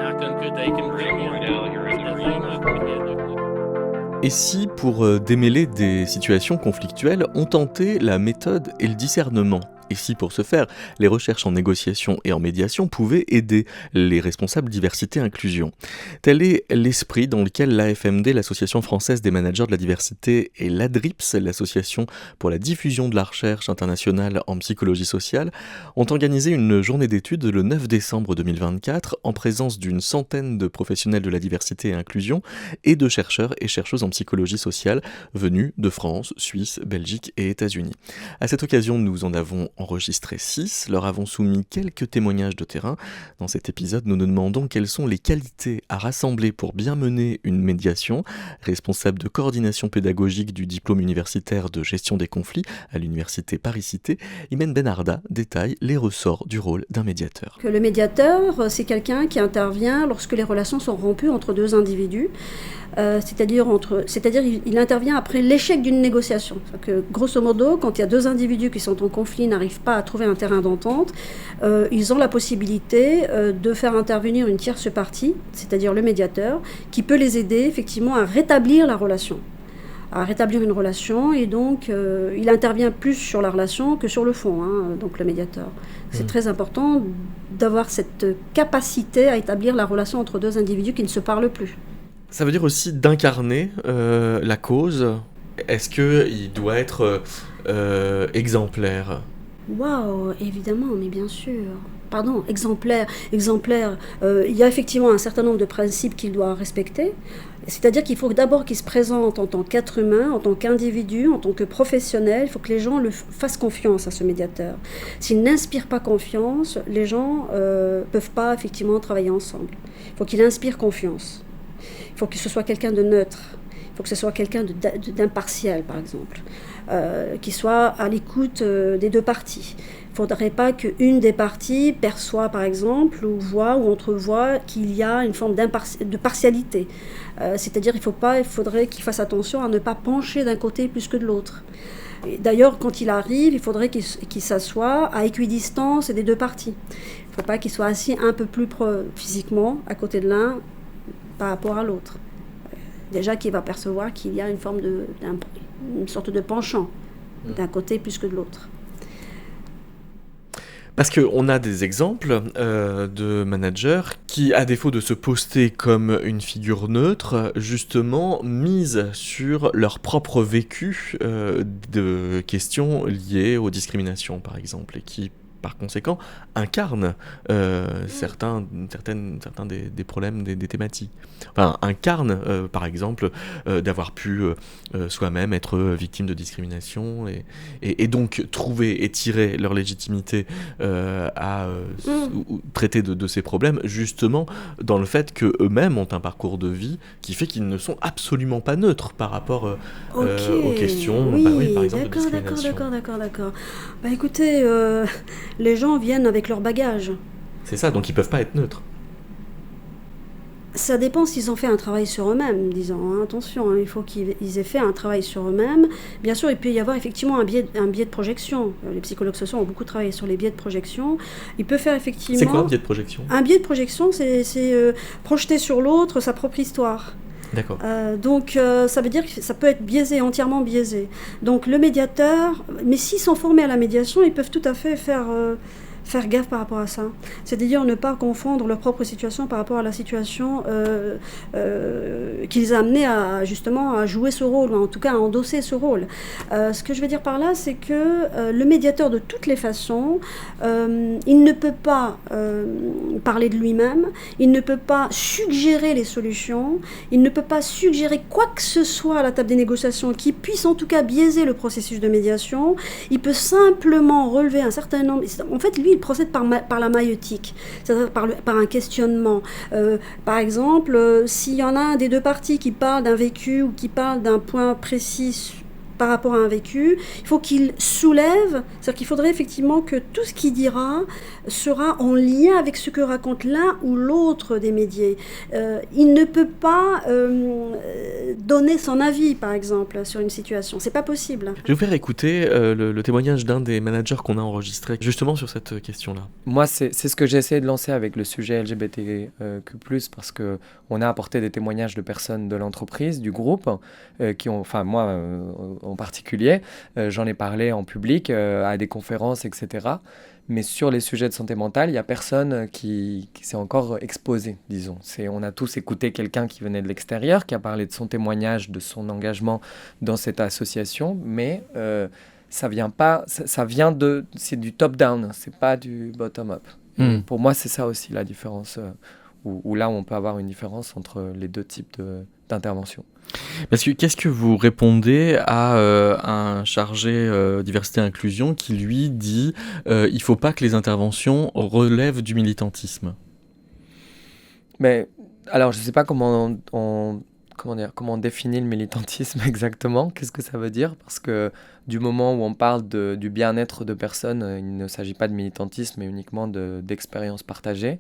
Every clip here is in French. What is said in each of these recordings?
maken betekent brengen. Et si, pour démêler des situations conflictuelles, on tentait la méthode et le discernement? Et si, pour ce faire, les recherches en négociation et en médiation pouvaient aider les responsables diversité-inclusion? Tel est l'esprit dans lequel l'AFMD, l'Association française des managers de la diversité, et l'ADRIPS, l'Association pour la diffusion de la recherche internationale en psychologie sociale, ont organisé une journée d'études le 9 décembre 2024 en présence d'une centaine de professionnels de la diversité et inclusion et de chercheurs et chercheuses en psychologie sociale venus de France, Suisse, Belgique et États-Unis. À cette occasion, nous en avons enregistré 6, leur avons soumis quelques témoignages de terrain. Dans cet épisode, nous nous demandons quelles sont les qualités à rassembler pour bien mener une médiation. Responsable de coordination pédagogique du diplôme universitaire de gestion des conflits à l'université Paris-Cité, Imen Benarda détaille les ressorts du rôle d'un médiateur. Le médiateur, c'est quelqu'un qui intervient lorsque les relations sont rompues entre deux individus. C'est-à-dire il intervient après l'échec d'une négociation. Que, grosso modo, quand il y a deux individus qui sont en conflit, n'arrivent pas à trouver un terrain d'entente, ils ont la possibilité de faire intervenir une tierce partie, c'est-à-dire le médiateur, qui peut les aider effectivement à rétablir la relation. À rétablir une relation, et donc il intervient plus sur la relation que sur le fond, donc le médiateur. C'est très important d'avoir cette capacité à établir la relation entre deux individus qui ne se parlent plus. Ça veut dire aussi d'incarner la cause. Est-ce qu'il doit être exemplaire ? Waouh, évidemment, mais bien sûr. Pardon, exemplaire. Il y a effectivement un certain nombre de principes qu'il doit respecter. C'est-à-dire qu'il faut d'abord qu'il se présente en tant qu'être humain, en tant qu'individu, en tant que professionnel. Il faut que les gens fassent confiance à ce médiateur. S'il n'inspire pas confiance, les gens ne peuvent pas effectivement travailler ensemble. Il faut qu'il inspire confiance. Il faut que ce soit quelqu'un de neutre. Il faut que ce soit quelqu'un d'impartial, par exemple, qui soit à l'écoute des deux parties. Il ne faudrait pas qu'une des parties perçoit, par exemple, ou voit ou entrevoit qu'il y a une forme de partialité. C'est-à-dire qu'il faudrait qu'il fasse attention à ne pas pencher d'un côté plus que de l'autre. Et d'ailleurs, quand il arrive, il faudrait qu'il s'assoie à équidistance des deux parties. Il ne faut pas qu'il soit assis un peu plus physiquement à côté de l'un par rapport à l'autre. Déjà qu'il va percevoir qu'il y a une sorte de penchant d'un côté plus que de l'autre. Parce qu'on a des exemples de managers qui, à défaut de se poster comme une figure neutre, justement misent sur leur propre vécu de questions liées aux discriminations, par exemple, et qui, par conséquent, incarne certains des problèmes, des thématiques. Enfin, incarne, par exemple, d'avoir pu soi-même être victime de discrimination et donc trouver et tirer leur légitimité à traiter de ces problèmes, justement dans le fait qu'eux-mêmes ont un parcours de vie qui fait qu'ils ne sont absolument pas neutres par rapport aux questions, par exemple, de discrimination. D'accord. Écoutez, les gens viennent avec leur bagage. C'est ça, donc ils peuvent pas être neutres. Ça dépend s'ils ont fait un travail sur eux-mêmes, disons. Attention, il faut qu'ils aient fait un travail sur eux-mêmes. Bien sûr, il peut y avoir effectivement un biais de projection. Les psychologues sociaux ont beaucoup travaillé sur les biais de projection. Il peut faire effectivement... C'est quoi un biais de projection ? Un biais de projection, c'est projeter sur l'autre sa propre histoire. D'accord. Donc ça veut dire que ça peut être biaisé, entièrement biaisé. Donc le médiateur, mais s'ils sont formés à la médiation, ils peuvent tout à fait faire gaffe par rapport à ça. C'est-à-dire ne pas confondre leur propre situation par rapport à la situation qui les a amenés justement à jouer ce rôle, ou en tout cas à endosser ce rôle. Ce que je veux dire par là, c'est que le médiateur, de toutes les façons, il ne peut pas parler de lui-même, il ne peut pas suggérer les solutions, il ne peut pas suggérer quoi que ce soit à la table des négociations qui puisse en tout cas biaiser le processus de médiation. Il peut simplement relever un certain nombre... En fait, lui, il procède par la maïeutique, c'est-à-dire par un questionnement. Par exemple, s'il y en a un des deux parties qui parle d'un vécu ou qui parle d'un point précis par rapport à un vécu, il faut qu'il soulève, c'est-à-dire qu'il faudrait effectivement que tout ce qu'il dira sera en lien avec ce que raconte l'un ou l'autre des médias. Il ne peut pas donner son avis, par exemple, sur une situation. C'est pas possible. Je vais vous faire écouter le témoignage d'un des managers qu'on a enregistré justement sur cette question-là. Moi, c'est ce que j'ai essayé de lancer avec le sujet LGBTQ+, parce qu'on a apporté des témoignages de personnes de l'entreprise, du groupe, qui ont, enfin moi en particulier, j'en ai parlé en public, à des conférences, etc. Mais sur les sujets de santé mentale, il n'y a personne qui s'est encore exposé, disons. On a tous écouté quelqu'un qui venait de l'extérieur, qui a parlé de son témoignage, de son engagement dans cette association, mais ça vient pas, c'est du top-down, c'est pas du bottom-up. Pour moi, c'est ça aussi la différence, où là, on peut avoir une différence entre les deux types d'interventions. Parce que qu'est-ce que vous répondez à un chargé diversité et inclusion qui lui dit il ne faut pas que les interventions relèvent du militantisme? Mais alors je ne sais pas comment on définit le militantisme exactement, qu'est-ce que ça veut dire, parce que du moment où on parle du bien-être de personnes, il ne s'agit pas de militantisme mais uniquement d'expériences partagées.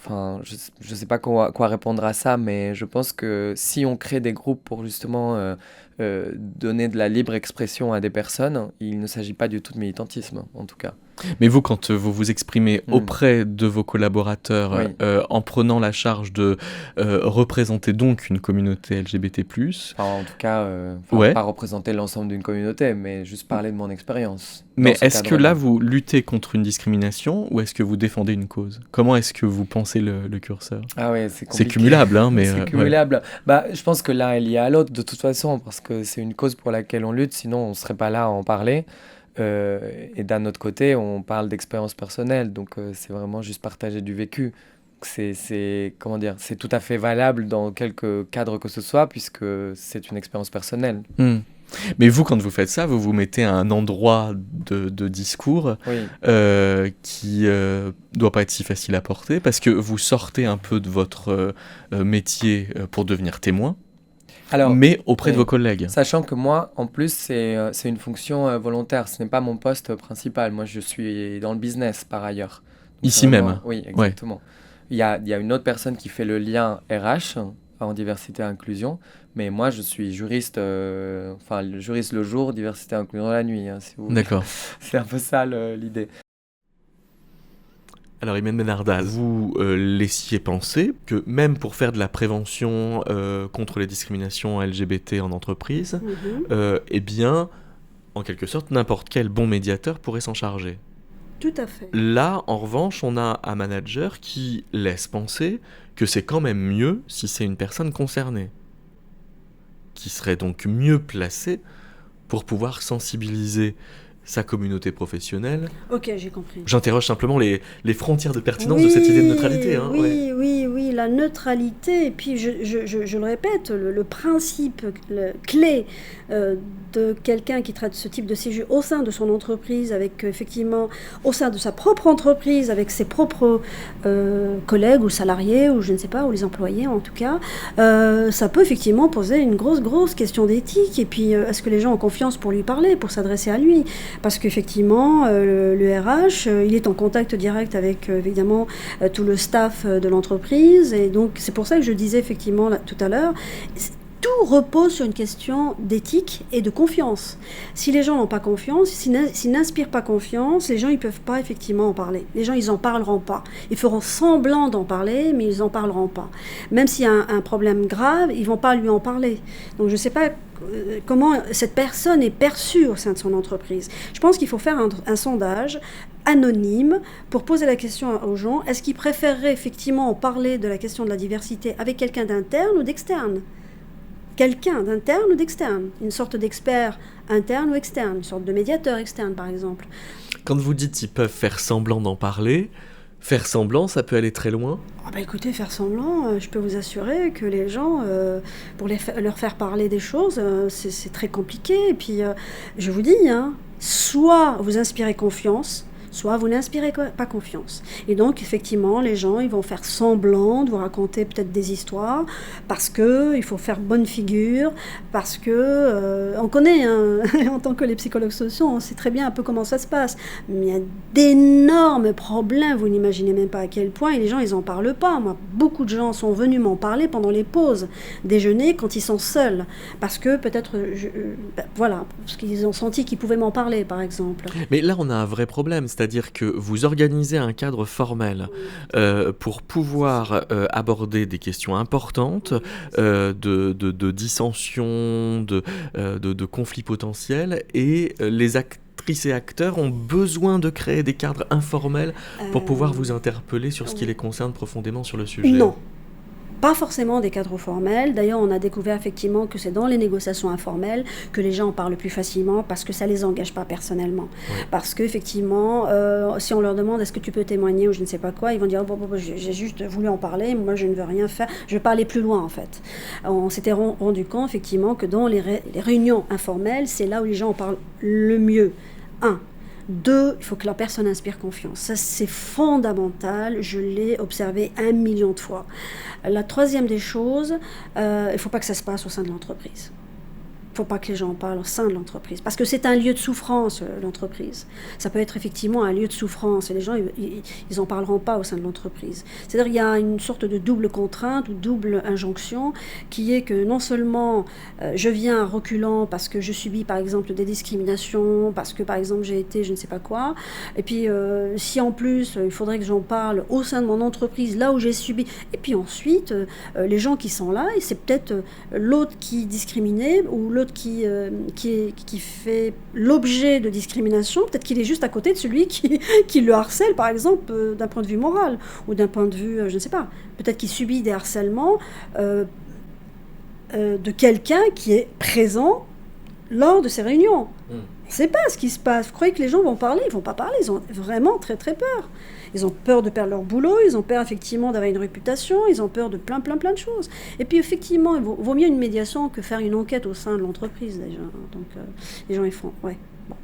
Enfin, je sais pas quoi répondre à ça, mais je pense que si on crée des groupes pour justement donner de la libre expression à des personnes, il ne s'agit pas du tout de militantisme, en tout cas. Mais vous, quand vous vous exprimez auprès de vos collaborateurs, Oui. en prenant la charge de représenter donc une communauté LGBT+, Enfin, en tout cas, pas représenter l'ensemble d'une communauté, mais juste parler de mon expérience. Mais est-ce que là, vous luttez contre une discrimination ou est-ce que vous défendez une cause? Comment est-ce que vous pensez le curseur? Ah ouais, c'est compliqué. C'est cumulable, hein, mais... c'est cumulable. Bah, je pense que l'un est lié à l'autre, de toute façon, parce que c'est une cause pour laquelle on lutte, sinon on ne serait pas là à en parler. Et d'un autre côté, on parle d'expérience personnelle, donc c'est vraiment juste partager du vécu. Comment dire, c'est tout à fait valable dans quelque cadre que ce soit, puisque c'est une expérience personnelle. Mais vous, quand vous faites ça, vous vous mettez à un endroit de discours qui doit pas être si facile à porter, parce que vous sortez un peu de votre métier pour devenir témoin. Alors, mais auprès de vos collègues. Sachant que moi, en plus, c'est une fonction volontaire. Ce n'est pas mon poste principal. Moi, je suis dans le business, par ailleurs. Donc, ici vraiment, même. Oui, exactement. Ouais. Il y a une autre personne qui fait le lien RH, en diversité et inclusion. Mais moi, je suis juriste, juriste le jour, diversité et inclusion la nuit. Hein, si vous voulez. D'accord. C'est un peu ça l'idée. Alors, Imen Benardaz, vous laissiez penser que même pour faire de la prévention contre les discriminations LGBT en entreprise, eh bien, en quelque sorte, n'importe quel bon médiateur pourrait s'en charger. Tout à fait. Là, en revanche, on a un manager qui laisse penser que c'est quand même mieux si c'est une personne concernée, qui serait donc mieux placée pour pouvoir sensibiliser sa communauté professionnelle. Ok, j'ai compris. J'interroge simplement les frontières de pertinence de cette idée de neutralité. Hein, oui, la neutralité, et puis je le répète, le principe clé de quelqu'un qui traite ce type de sujet au sein de son entreprise, avec effectivement, au sein de sa propre entreprise, avec ses propres collègues ou salariés, ou je ne sais pas, ou les employés en tout cas, ça peut effectivement poser une grosse question d'éthique, et puis est-ce que les gens ont confiance pour lui parler, pour s'adresser à lui? Parce qu'effectivement, le RH, il est en contact direct avec, évidemment, tout le staff de l'entreprise. Et donc, c'est pour ça que je disais, effectivement, tout à l'heure, tout repose sur une question d'éthique et de confiance. Si les gens n'ont pas confiance, s'ils n'inspirent pas confiance, les gens ils peuvent pas effectivement en parler. Les gens ils en parleront pas. Ils feront semblant d'en parler, mais ils en parleront pas. Même s'il y a un problème grave, ils vont pas lui en parler. Donc je sais pas comment cette personne est perçue au sein de son entreprise. Je pense qu'il faut faire un sondage anonyme pour poser la question aux gens, est-ce qu'ils préféreraient effectivement en parler de la question de la diversité avec quelqu'un d'interne ou d'externe? Quelqu'un d'interne ou d'externe, une sorte d'expert interne ou externe, une sorte de médiateur externe par exemple. Quand vous dites ils peuvent faire semblant d'en parler, faire semblant ça peut aller très loin? Écoutez, faire semblant, je peux vous assurer que les gens, pour leur faire parler des choses, c'est très compliqué. Et puis je vous dis, soit vous inspirez confiance, soit vous n'inspirez pas confiance. Et donc, effectivement, les gens, ils vont faire semblant de vous raconter peut-être des histoires parce qu'il faut faire bonne figure, parce que, on connaît, hein, en tant que les psychologues sociaux, on sait très bien un peu comment ça se passe. Mais il y a d'énormes problèmes, vous n'imaginez même pas à quel point, et les gens, ils n'en parlent pas. Moi, beaucoup de gens sont venus m'en parler pendant les pauses déjeuner quand ils sont seuls, parce que peut-être, voilà, parce qu'ils ont senti qu'ils pouvaient m'en parler, par exemple. Mais là, on a un vrai problème, c'est-à-dire que vous organisez un cadre formel pour pouvoir aborder des questions importantes, de dissensions, de conflits potentiels, et les actrices et acteurs ont besoin de créer des cadres informels pour pouvoir vous interpeller sur ce qui les concerne profondément sur le sujet. Non. Pas forcément des cadres formels. D'ailleurs, on a découvert effectivement que c'est dans les négociations informelles que les gens en parlent plus facilement parce que ça ne les engage pas personnellement. Ouais. Parce qu'effectivement, si on leur demande est-ce que tu peux témoigner ou je ne sais pas quoi, ils vont dire j'ai juste voulu en parler, moi je ne veux rien faire, je veux pas aller plus loin en fait. On s'était rendu compte effectivement que dans les réunions informelles, c'est là où les gens en parlent le mieux. 1. 2, il faut que la personne inspire confiance. Ça, c'est fondamental. Je l'ai observé 1 million de fois. La troisième des choses, il ne faut pas que ça se passe au sein de l'entreprise. Il ne faut pas que les gens en parlent au sein de l'entreprise. Parce que c'est un lieu de souffrance, l'entreprise. Ça peut être effectivement un lieu de souffrance. Et les gens, ils n'en parleront pas au sein de l'entreprise. C'est-à-dire qu'il y a une sorte de double contrainte ou double injonction qui est que non seulement je viens reculant parce que je subis par exemple des discriminations, parce que par exemple j'ai été je ne sais pas quoi. Et puis si en plus il faudrait que j'en parle au sein de mon entreprise, là où j'ai subi. Et puis ensuite, les gens qui sont là, et c'est peut-être l'autre qui est discriminé ou l'autre qui fait l'objet de discrimination, peut-être qu'il est juste à côté de celui qui le harcèle, par exemple, d'un point de vue moral, ou d'un point de vue, je ne sais pas, peut-être qu'il subit des harcèlements de quelqu'un qui est présent lors de ces réunions. On ne sait pas ce qui se passe. Vous croyez que les gens vont parler? Ils ne vont pas parler, ils ont vraiment très très peur. Ils ont peur de perdre leur boulot, ils ont peur effectivement d'avoir une réputation, ils ont peur de plein de choses. Et puis effectivement, il vaut mieux une médiation que faire une enquête au sein de l'entreprise déjà. Donc les gens ils font, ouais. Bon.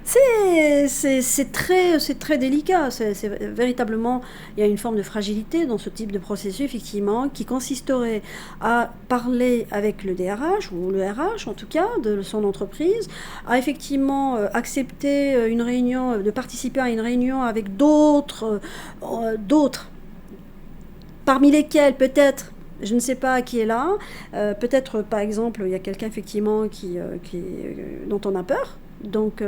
C'est très délicat. C'est véritablement, il y a une forme de fragilité dans ce type de processus, effectivement, qui consisterait à parler avec le DRH, ou le RH en tout cas, de son entreprise, à effectivement accepter une réunion, de participer à une réunion avec d'autres, parmi lesquels peut-être, je ne sais pas qui est là, peut-être par exemple, il y a quelqu'un effectivement dont on a peur. Donc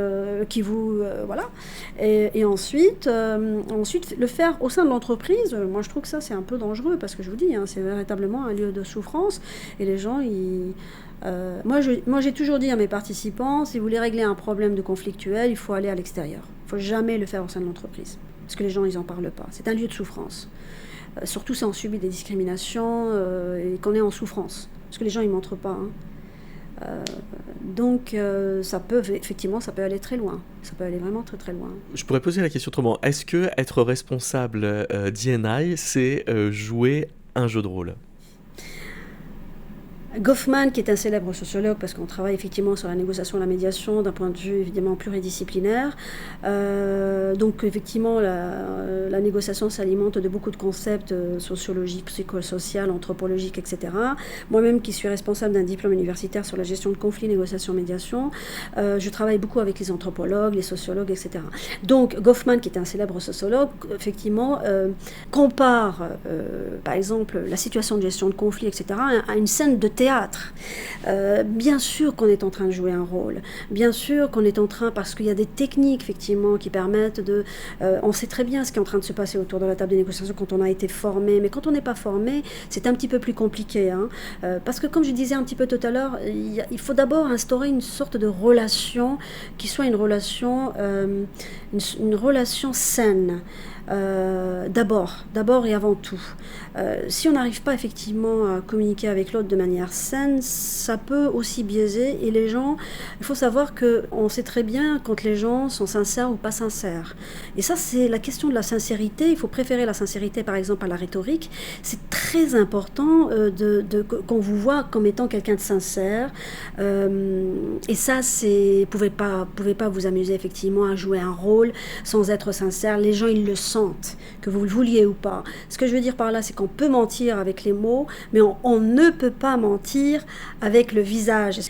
qui vous voilà et ensuite le faire au sein de l'entreprise, moi je trouve que ça c'est un peu dangereux parce que je vous dis hein, c'est véritablement un lieu de souffrance et les gens moi j'ai toujours dit à mes participants, si vous voulez régler un problème de conflictuel, il faut aller à l'extérieur, il faut jamais le faire au sein de l'entreprise parce que les gens ils en parlent pas, c'est un lieu de souffrance, surtout si on subit des discriminations et qu'on est en souffrance parce que les gens ils montrent pas hein. Donc ça peut aller très loin, ça peut aller vraiment très très loin. Je pourrais poser la question autrement, est-ce que être responsable d'E&I, c'est jouer un jeu de rôle? Goffman, qui est un célèbre sociologue, parce qu'on travaille effectivement sur la négociation et la médiation d'un point de vue évidemment pluridisciplinaire. Donc effectivement, la négociation s'alimente de beaucoup de concepts sociologiques, psychosociaux, anthropologiques, etc. Moi-même, qui suis responsable d'un diplôme universitaire sur la gestion de conflits, négociation, médiation, je travaille beaucoup avec les anthropologues, les sociologues, etc. Donc Goffman, qui est un célèbre sociologue, effectivement, compare, par exemple, la situation de gestion de conflits, etc., à une scène de théâtre. Bien sûr qu'on est en train de jouer un rôle. Bien sûr qu'on est en train, parce qu'il y a des techniques, effectivement, qui permettent de... on sait très bien ce qui est en train de se passer autour de la table des négociations quand on a été formé. Mais quand on n'est pas formé, c'est un petit peu plus compliqué. Hein. Parce que, comme je disais un petit peu tout à l'heure, il faut d'abord instaurer une sorte de relation qui soit une relation saine. d'abord et avant tout. Si on n'arrive pas effectivement à communiquer avec l'autre de manière saine, ça peut aussi biaiser. Et les gens, il faut savoir qu'on sait très bien quand les gens sont sincères ou pas sincères. Et ça, c'est la question de la sincérité. Il faut préférer la sincérité, par exemple, à la rhétorique. C'est très important qu'on vous voit comme étant quelqu'un de sincère. Et ça, vous pouvez pas vous amuser effectivement à jouer un rôle sans être sincère. Les gens, ils le sentent, que vous le vouliez ou pas. Ce que je veux dire par là, c'est qu'on peut mentir avec les mots, mais on ne peut pas mentir avec le visage.